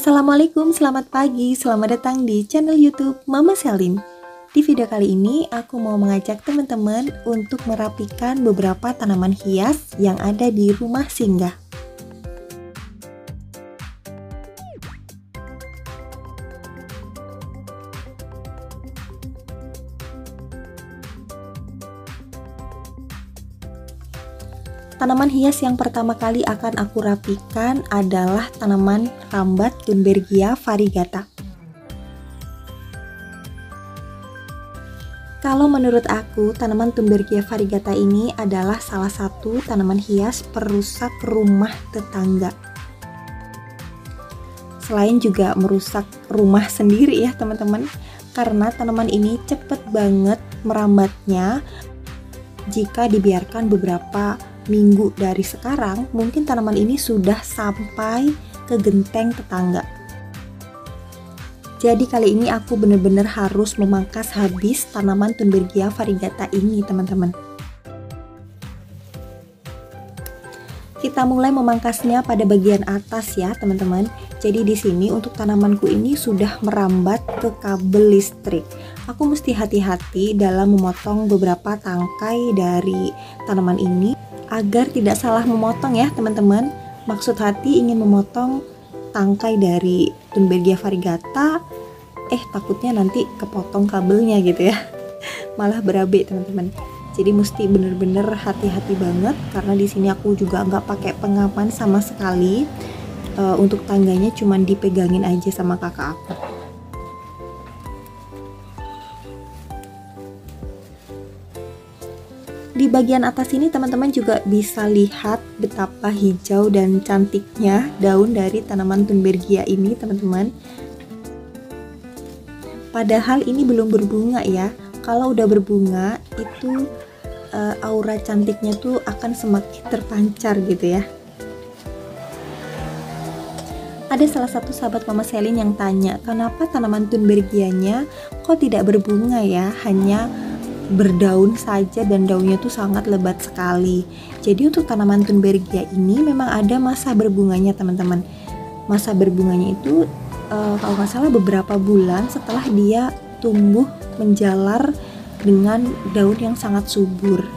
Assalamualaikum, selamat pagi, selamat datang di channel YouTube Mama Selin. Di video kali ini, aku mau mengajak teman-teman untuk merapikan beberapa tanaman hias yang ada di rumah singgah. Tanaman hias yang pertama kali akan aku rapikan adalah tanaman rambat Thunbergia variegata. Kalau menurut aku, tanaman Thunbergia variegata ini adalah salah satu tanaman hias perusak rumah tetangga. Selain juga merusak rumah sendiri ya teman-teman, karena tanaman ini cepet banget merambatnya. Jika dibiarkan beberapa minggu dari sekarang, mungkin tanaman ini sudah sampai ke genteng tetangga. Jadi kali ini aku benar-benar harus memangkas habis tanaman Thunbergia variegata ini, teman-teman. Kita mulai memangkasnya pada bagian atas ya, teman-teman. Jadi di sini untuk tanamanku ini sudah merambat ke kabel listrik. Aku mesti hati-hati dalam memotong beberapa tangkai dari tanaman ini agar tidak salah memotong ya teman-teman. Maksud hati ingin memotong tangkai dari Thunbergia variegata, takutnya nanti kepotong kabelnya gitu ya. Malah berabe teman-teman. Jadi mesti bener-bener hati-hati banget karena di sini aku juga nggak pakai pengaman sama sekali. Untuk tangganya cuman dipegangin aja sama kakak aku. Di bagian atas ini teman-teman juga bisa lihat betapa hijau dan cantiknya daun dari tanaman Thunbergia ini teman-teman. Padahal ini belum berbunga ya. Kalau udah berbunga itu aura cantiknya tuh akan semakin terpancar gitu ya. Ada salah satu sahabat Mama Selin yang tanya, kenapa tanaman Thunbergianya kok tidak berbunga ya, hanya berdaun saja dan daunnya tuh sangat lebat sekali. Jadi untuk tanaman Thunbergia ini memang ada masa berbunganya teman-teman. Masa berbunganya itu kalau nggak salah beberapa bulan setelah dia tumbuh menjalar dengan daun yang sangat subur.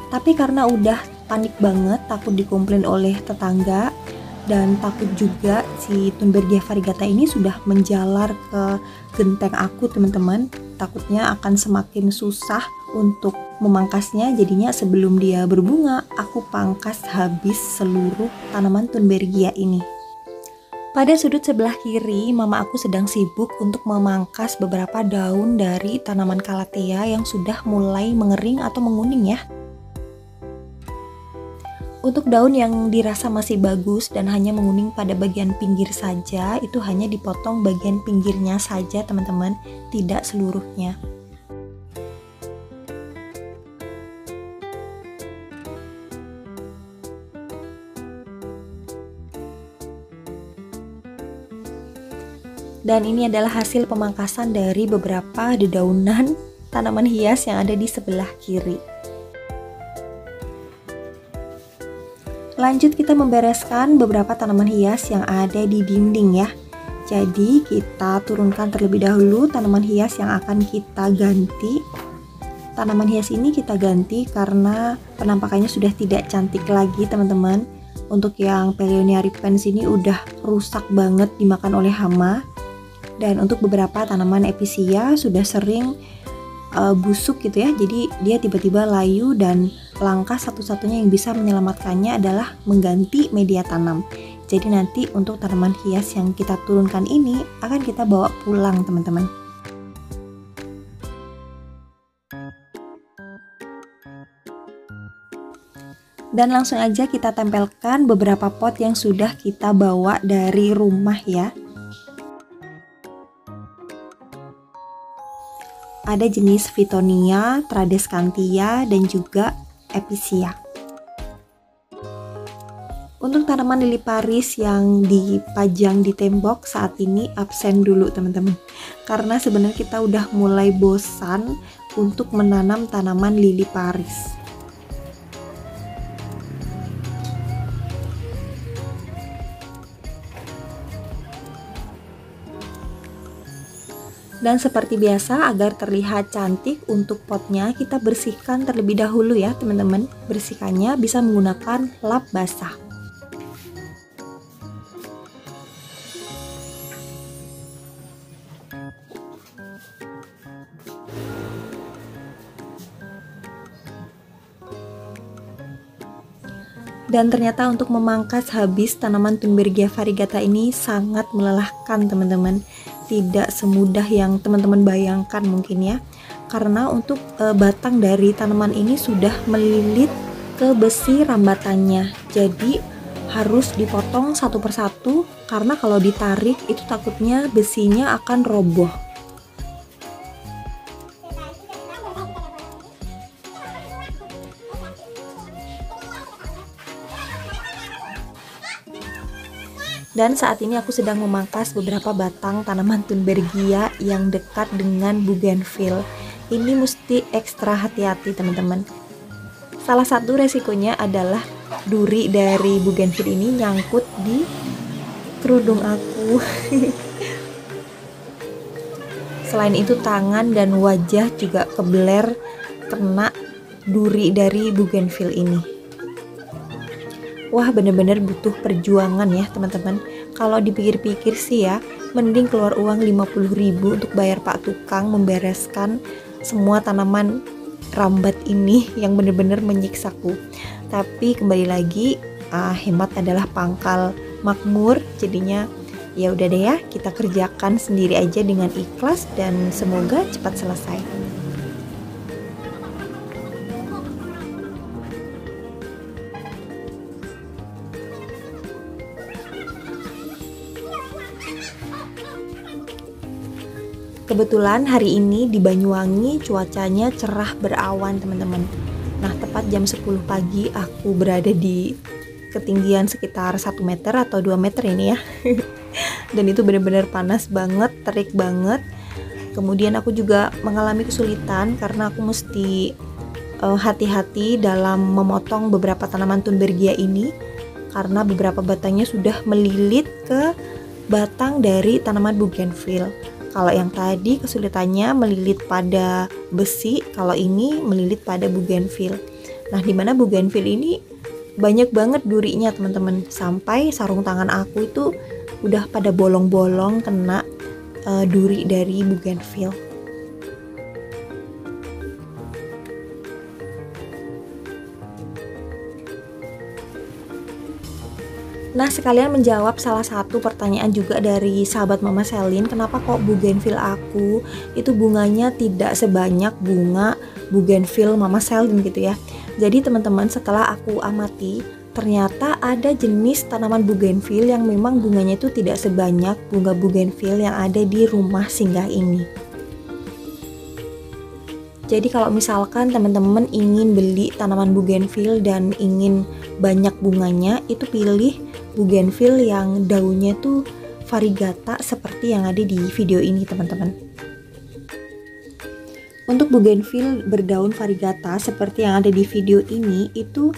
Tapi karena udah panik banget, takut dikomplain oleh tetangga, dan takut juga si Thunbergia variegata ini sudah menjalar ke genteng aku teman-teman. Takutnya akan semakin susah untuk memangkasnya, jadinya sebelum dia berbunga aku pangkas habis seluruh tanaman Thunbergia ini. Pada sudut sebelah kiri, mama aku sedang sibuk untuk memangkas beberapa daun dari tanaman calathea yang sudah mulai mengering atau menguning ya. Untuk daun yang dirasa masih bagus dan hanya menguning pada bagian pinggir saja, itu hanya dipotong bagian pinggirnya saja teman-teman, tidak seluruhnya. Dan ini adalah hasil pemangkasan dari beberapa dedaunan tanaman hias yang ada di sebelah kiri. Lanjut kita membereskan beberapa tanaman hias yang ada di dinding ya. Jadi kita turunkan terlebih dahulu tanaman hias yang akan kita ganti. Tanaman hias ini kita ganti karena penampakannya sudah tidak cantik lagi teman-teman. Untuk yang Paeonia repens ini udah rusak banget dimakan oleh hama. Dan untuk beberapa tanaman epicea sudah sering busuk gitu ya, jadi dia tiba-tiba layu dan langkah satu-satunya yang bisa menyelamatkannya adalah mengganti media tanam. Jadi nanti untuk tanaman hias yang kita turunkan ini akan kita bawa pulang teman-teman. Dan langsung aja kita tempelkan beberapa pot yang sudah kita bawa dari rumah ya. Ada jenis Fittonia, Tradescantia, dan juga Epicea. Untuk tanaman lili Paris yang dipajang di tembok saat ini absen dulu teman-teman. Karena sebenarnya kita udah mulai bosan untuk menanam tanaman lili Paris. Dan seperti biasa, agar terlihat cantik untuk potnya, kita bersihkan terlebih dahulu ya teman-teman. Bersihkannya bisa menggunakan lap basah. Dan ternyata untuk memangkas habis tanaman Thunbergia variegata ini sangat melelahkan teman-teman. Tidak semudah yang teman-teman bayangkan mungkin ya. Karena untuk batang dari tanaman ini sudah melilit ke besi rambatannya. Jadi harus dipotong satu persatu karena kalau ditarik itu takutnya besinya akan roboh. Dan saat ini aku sedang memangkas beberapa batang tanaman Thunbergia yang dekat dengan bougainville. Ini mesti ekstra hati-hati teman-teman. Salah satu resikonya adalah duri dari bougainville ini nyangkut di kerudung aku. Selain itu tangan dan wajah juga kebeler kena duri dari bougainville ini. Wah, bener-bener butuh perjuangan ya teman-teman. Kalau dipikir-pikir sih ya, mending keluar uang 50.000 untuk bayar Pak Tukang membereskan semua tanaman rambat ini yang bener-bener menyiksaku. Tapi kembali lagi, hemat adalah pangkal makmur. Jadinya ya udah deh ya, kita kerjakan sendiri aja dengan ikhlas dan semoga cepat selesai. Kebetulan hari ini di Banyuwangi cuacanya cerah berawan teman-teman. Nah, tepat jam 10 pagi aku berada di ketinggian sekitar 1 meter atau 2 meter ini ya. Dan itu benar-benar panas banget, terik banget. Kemudian aku juga mengalami kesulitan karena aku mesti hati-hati dalam memotong beberapa tanaman Thunbergia ini karena beberapa batangnya sudah melilit ke batang dari tanaman bougainville. Kalau yang tadi kesulitannya melilit pada besi, kalau ini melilit pada bougainville. Nah, dimana bougainville ini banyak banget durinya teman-teman, sampai sarung tangan aku itu udah pada bolong-bolong kena duri dari bougainville. Nah, sekalian menjawab salah satu pertanyaan juga dari sahabat Mama Selin, kenapa kok bougainville aku itu bunganya tidak sebanyak bunga bougainville Mama Selin gitu ya. Jadi teman-teman, setelah aku amati, ternyata ada jenis tanaman bougainville yang memang bunganya itu tidak sebanyak bunga bougainville yang ada di rumah singgah ini. Jadi kalau misalkan teman-teman ingin beli tanaman bougainville dan ingin banyak bunganya, itu pilih bougainville yang daunnya tuh variegata seperti yang ada di video ini teman-teman. Untuk bougainville berdaun variegata seperti yang ada di video ini, itu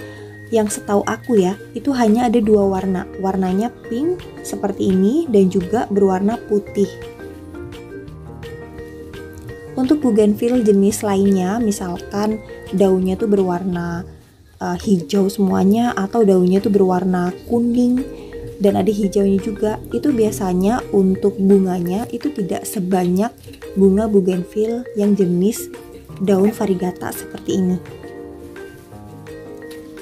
yang setahu aku ya, itu hanya ada 2 warna. Warnanya pink seperti ini dan juga berwarna putih. Untuk bougainville jenis lainnya, misalkan daunnya tuh berwarna hijau semuanya atau daunnya tuh berwarna kuning dan ada hijaunya juga, itu biasanya untuk bunganya itu tidak sebanyak bunga bougainville yang jenis daun variegata seperti ini.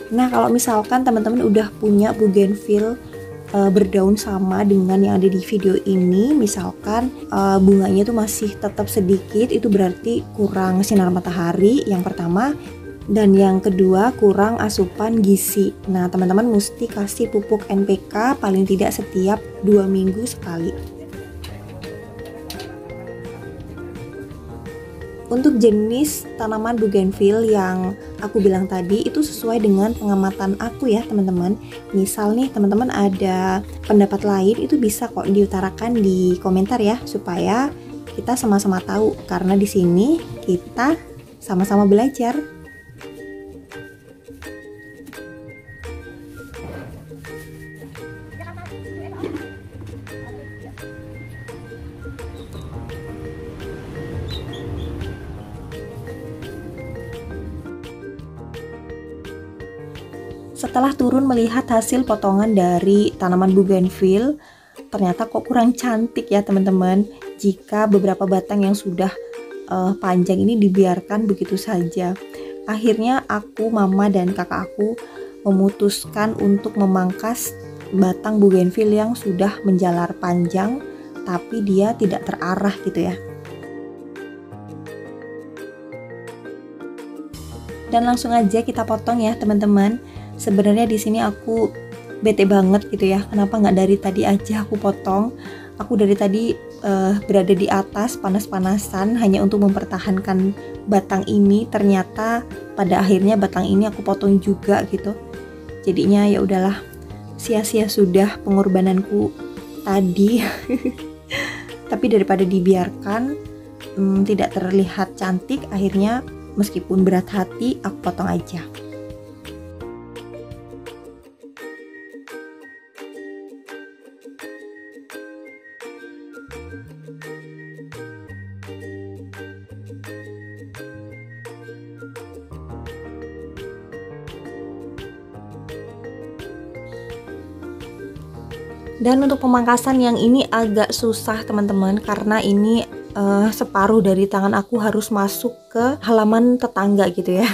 Nah, kalau misalkan teman-teman udah punya bougainville berdaun sama dengan yang ada di video ini, misalkan bunganya tuh masih tetap sedikit, itu berarti kurang sinar matahari yang pertama, dan yang kedua kurang asupan gizi. Nah, teman-teman mesti kasih pupuk NPK paling tidak setiap 2 minggu sekali. Untuk jenis tanaman bougainville yang aku bilang tadi itu sesuai dengan pengamatan aku ya teman-teman. Misal nih teman-teman ada pendapat lain, itu bisa kok diutarakan di komentar ya, supaya kita sama-sama tahu, karena di sini kita sama-sama belajar. Setelah turun melihat hasil potongan dari tanaman bougainville, ternyata kok kurang cantik ya teman-teman, jika beberapa batang yang sudah panjang ini dibiarkan begitu saja. Akhirnya aku, mama, dan kakak aku memutuskan untuk memangkas batang bougainville yang sudah menjalar panjang tapi dia tidak terarah gitu ya. Dan langsung aja kita potong ya teman-teman. Sebenarnya di sini aku bete banget gitu ya, kenapa nggak dari tadi aja aku potong. Aku dari tadi berada di atas panas-panasan hanya untuk mempertahankan batang ini. Ternyata pada akhirnya batang ini aku potong juga gitu. Jadinya ya udahlah, sia-sia sudah pengorbananku tadi. Tapi daripada dibiarkan tidak terlihat cantik, akhirnya meskipun berat hati aku potong aja. Dan untuk pemangkasan yang ini agak susah teman-teman, karena ini separuh dari tangan aku harus masuk ke halaman tetangga gitu ya.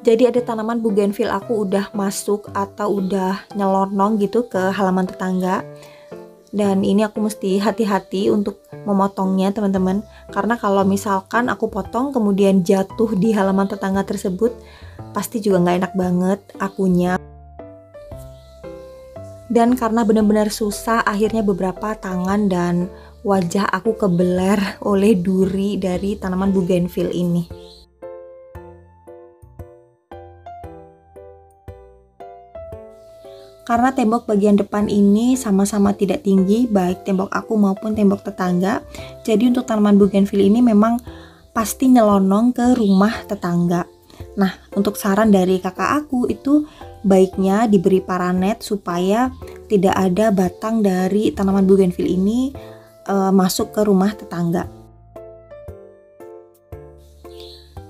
Jadi ada tanaman bougainville aku udah masuk atau udah nyelonong gitu ke halaman tetangga. Dan ini aku mesti hati-hati untuk memotongnya teman-teman, karena kalau misalkan aku potong kemudian jatuh di halaman tetangga tersebut, pasti juga nggak enak banget akunya. Dan karena benar-benar susah, akhirnya beberapa tangan dan wajah aku kebeler oleh duri dari tanaman bougainville ini. Karena tembok bagian depan ini sama-sama tidak tinggi, baik tembok aku maupun tembok tetangga. Jadi untuk tanaman bougainville ini memang pasti nyelonong ke rumah tetangga. Nah, untuk saran dari kakak aku itu baiknya diberi paranet supaya tidak ada batang dari tanaman bougainville ini masuk ke rumah tetangga.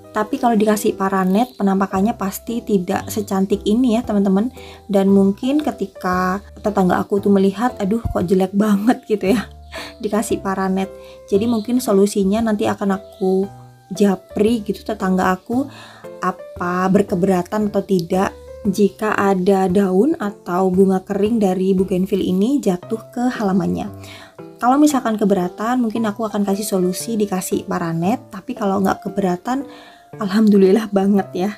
Tapi kalau dikasih paranet, penampakannya pasti tidak secantik ini ya teman-teman. Dan mungkin ketika tetangga aku tuh melihat, aduh kok jelek banget gitu ya, dikasih paranet. Jadi mungkin solusinya nanti akan aku japri gitu tetangga aku, apa berkeberatan atau tidak jika ada daun atau bunga kering dari bougainville ini jatuh ke halamannya. Kalau misalkan keberatan, mungkin aku akan kasih solusi dikasih paranet. Tapi kalau nggak keberatan, alhamdulillah banget ya.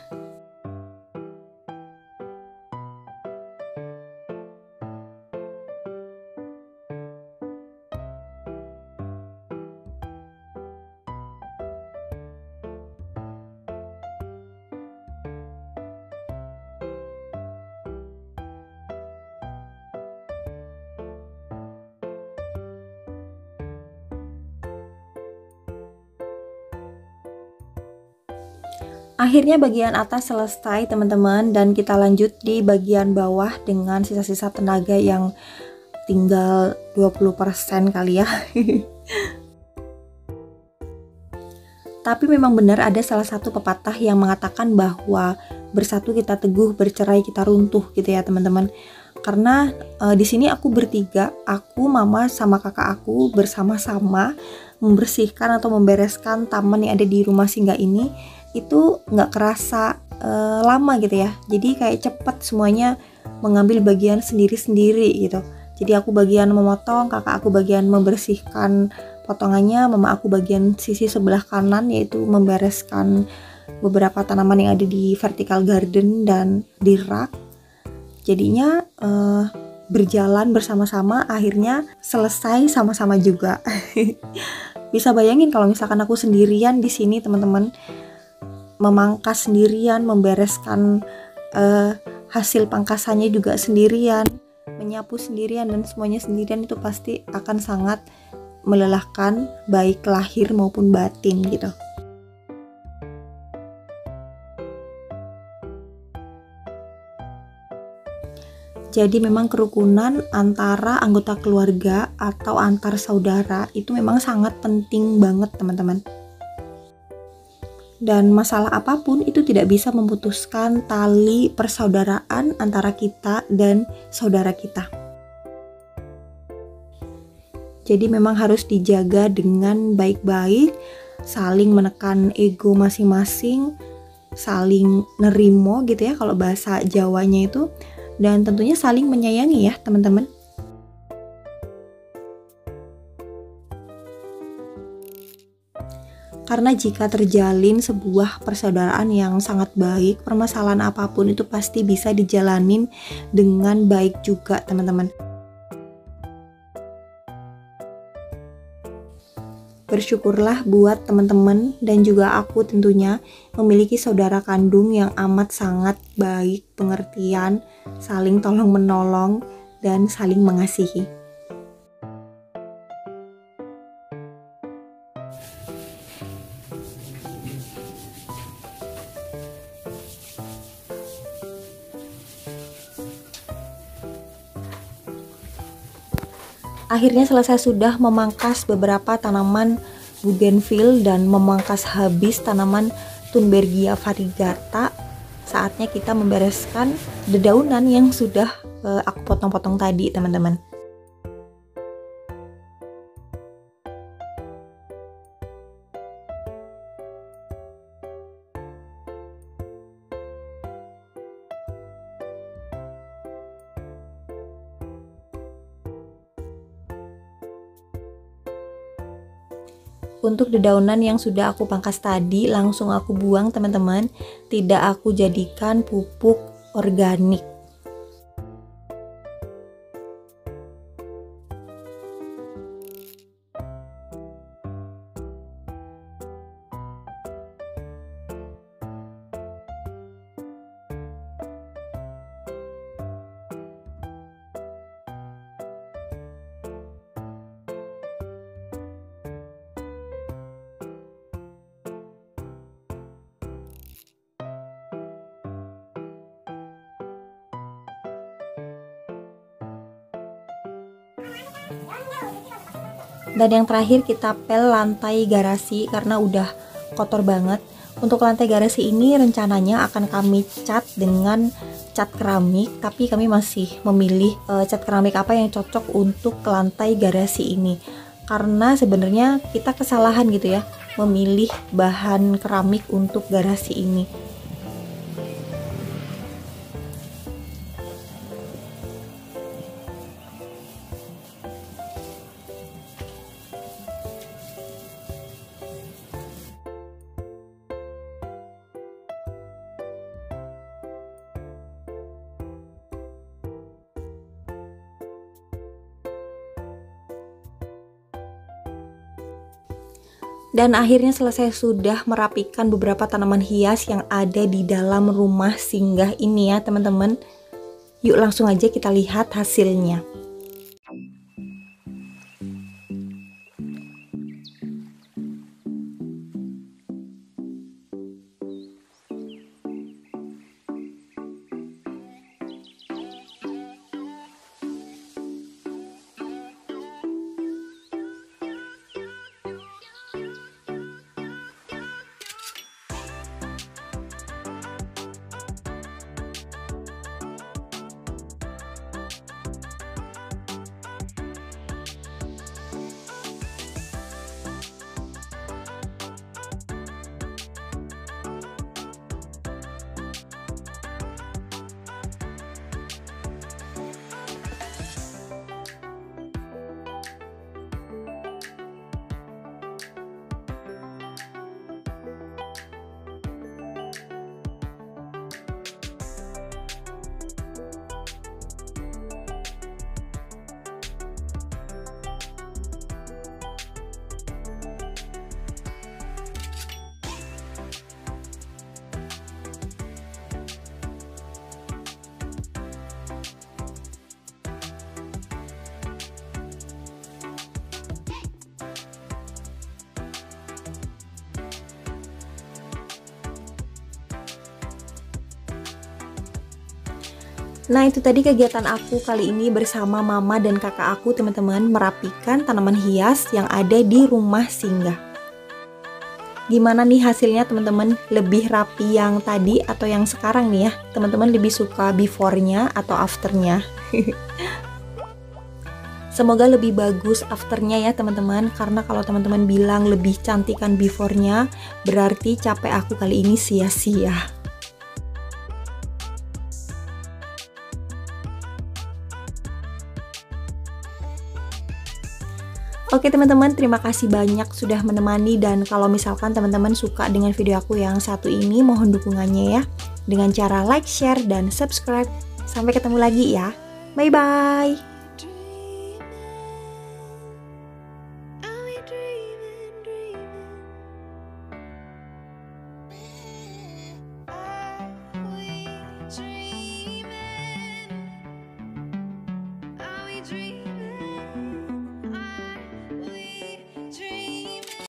Akhirnya bagian atas selesai teman-teman, dan kita lanjut di bagian bawah dengan sisa-sisa tenaga yang tinggal 20% kali ya. Tapi memang benar ada salah satu pepatah yang mengatakan bahwa bersatu kita teguh, bercerai kita runtuh gitu ya teman-teman. Karena di sini aku bertiga, aku, mama, sama kakak aku bersama-sama membersihkan atau membereskan taman yang ada di rumah singgah ini. Itu nggak kerasa lama gitu ya, jadi kayak cepet semuanya mengambil bagian sendiri-sendiri gitu. Jadi aku bagian memotong, kakak aku bagian membersihkan potongannya, mama aku bagian sisi sebelah kanan yaitu membereskan beberapa tanaman yang ada di vertical garden dan di rak. Jadinya berjalan bersama-sama, akhirnya selesai sama-sama juga. Bisa bayangin kalau misalkan aku sendirian di sini teman-teman, memangkas sendirian, membereskan hasil pangkasannya juga sendirian, menyapu sendirian, dan semuanya sendirian, itu pasti akan sangat melelahkan baik lahir maupun batin gitu. Jadi memang kerukunan antara anggota keluarga atau antar saudara itu memang sangat penting banget teman-teman. Dan masalah apapun itu tidak bisa memutuskan tali persaudaraan antara kita dan saudara kita. Jadi memang harus dijaga dengan baik-baik, saling menekan ego masing-masing, saling nerimo gitu ya kalau bahasa Jawanya itu, dan tentunya saling menyayangi ya teman-teman. Karena jika terjalin sebuah persaudaraan yang sangat baik, permasalahan apapun itu pasti bisa dijalanin dengan baik juga teman-teman. Bersyukurlah buat teman-teman dan juga aku tentunya memiliki saudara kandung yang amat sangat baik, pengertian, saling tolong menolong, dan saling mengasihi. Akhirnya selesai sudah memangkas beberapa tanaman bougainville dan memangkas habis tanaman Thunbergia variegata. Saatnya kita membereskan dedaunan yang sudah aku potong-potong tadi teman-teman. Untuk dedaunan yang sudah aku pangkas tadi langsung aku buang teman-teman, tidak aku jadikan pupuk organik. Dan yang terakhir kita pel lantai garasi karena udah kotor banget. Untuk lantai garasi ini rencananya akan kami cat dengan cat keramik, tapi kami masih memilih cat keramik apa yang cocok untuk lantai garasi ini. Karena sebenarnya kita kesalahan gitu ya, memilih bahan keramik untuk garasi ini. Dan akhirnya selesai sudah merapikan beberapa tanaman hias yang ada di dalam rumah singgah ini ya teman-teman. Yuk langsung aja kita lihat hasilnya. Nah itu tadi kegiatan aku kali ini bersama mama dan kakak aku teman-teman, merapikan tanaman hias yang ada di rumah singgah. Gimana nih hasilnya teman-teman? Lebih rapi yang tadi atau yang sekarang nih ya? Teman-teman lebih suka before-nya atau after-nya? Semoga lebih bagus afternya ya teman-teman, karena kalau teman-teman bilang lebih cantikan before-nya, berarti capek aku kali ini sia-sia. Oke teman-teman, terima kasih banyak sudah menemani, dan kalau misalkan teman-teman suka dengan video aku yang satu ini, mohon dukungannya ya, dengan cara like, share, dan subscribe. Sampai ketemu lagi ya. Bye-bye. Dreaming,